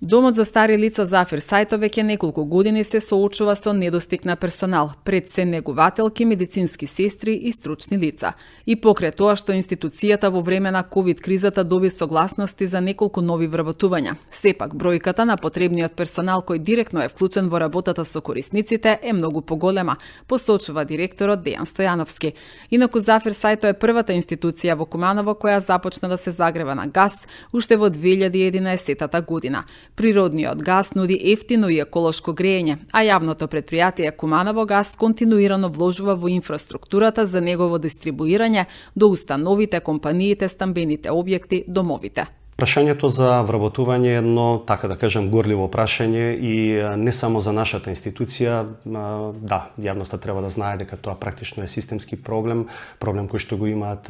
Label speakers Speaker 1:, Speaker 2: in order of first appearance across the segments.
Speaker 1: Домот за стари лица Зафир Сајто веќе неколку години се соочува со недостиг на персонал, пред се негувателки, медицински сестри и стручни лица. И покрај тоа што институцијата во време на ковид кризата доби согласности за неколку нови вработувања, сепак бројката на потребниот персонал кој директно е вклучен во работата со корисниците е многу поголема, посочува директорот Дејан Стојановски. Инаку Зафир Сајто е првата институција во Куманово која започна да се загрева на гас уште во 2011 година. Природниот гас нуди ефтино и еколошко грејење, а јавното претпријатие Куманово газ континуирано вложува во инфраструктурата за негово дистрибуирање до установите, компаниите, стамбените објекти, домовите.
Speaker 2: Прашањето за вработување е едно, така да кажем, горливо прашање и не само за нашата институција. Да, јавноста треба да знае дека тоа практично е системски проблем кој што го имаат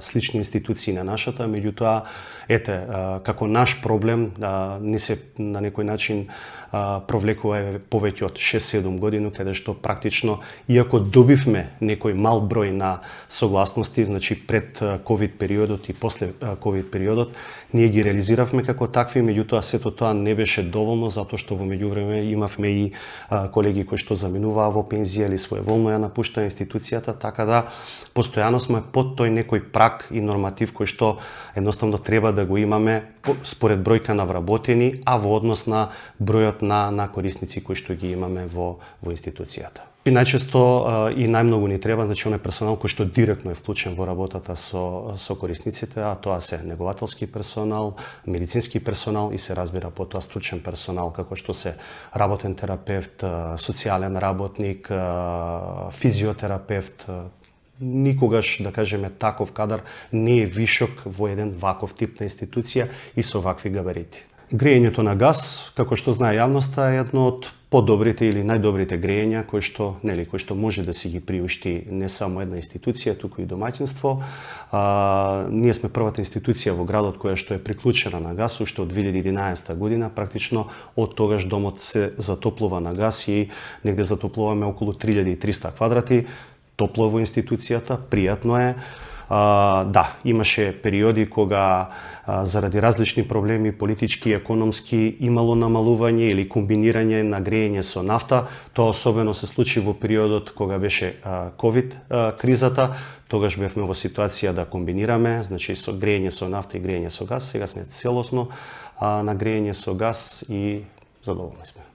Speaker 2: слични институции на нашата, меѓутоа, како наш проблем, не се на некој начин провлекува повеќе од 6-7 години, каде што практично, иако добивме некој мал број на согласности, значи пред ковид периодот и после ковид периодот, ние ги реализиравме како такви, меѓутоа сето тоа не беше доволно, затоа што во меѓувреме имавме и колеги кои што заминуваа во пензија или своеволно ја напуштаа институцијата, така да постојано сме под тој некој праг и норматив кој што едноставно треба да го имаме според бројка на вработени, а во однос на бројот на корисници кои што ги имаме во институцијата. И најчесто и најмногу ни треба, значи, оној персонал кој што директно е вклучен во работата со корисниците, а тоа се негователски персонал, медицински персонал и се разбира потоа стручен персонал, како што се работен терапевт, социјален работник, физиотерапевт. Никогаш, да кажеме, таков кадар не е вишок во еден ваков тип на институција и со вакви габарити. Грејењето на газ, како што знае јавноста, е едно од подобрите или најдобрите грејења кои што може да си ги приушти не само една институција, туку и домаќинство. Ние сме првата институција во градот која што е приклучена на газ уште од 2011 година. Практично од тогаш домот се затоплува на газ и негде затоплуваме околу 3300 квадрати. Топло во институцијата, пријатно е. Да, имаше периоди кога заради различни проблеми, политички и економски, имало намалување или комбинирање на грејење со нафта. Тоа особено се случи во периодот кога беше ковид кризата. Тогаш бевме во ситуација да комбинираме, значи со грејење со нафта и грејење со газ. Сега сме целосно на грејење со газ и задоволни сме.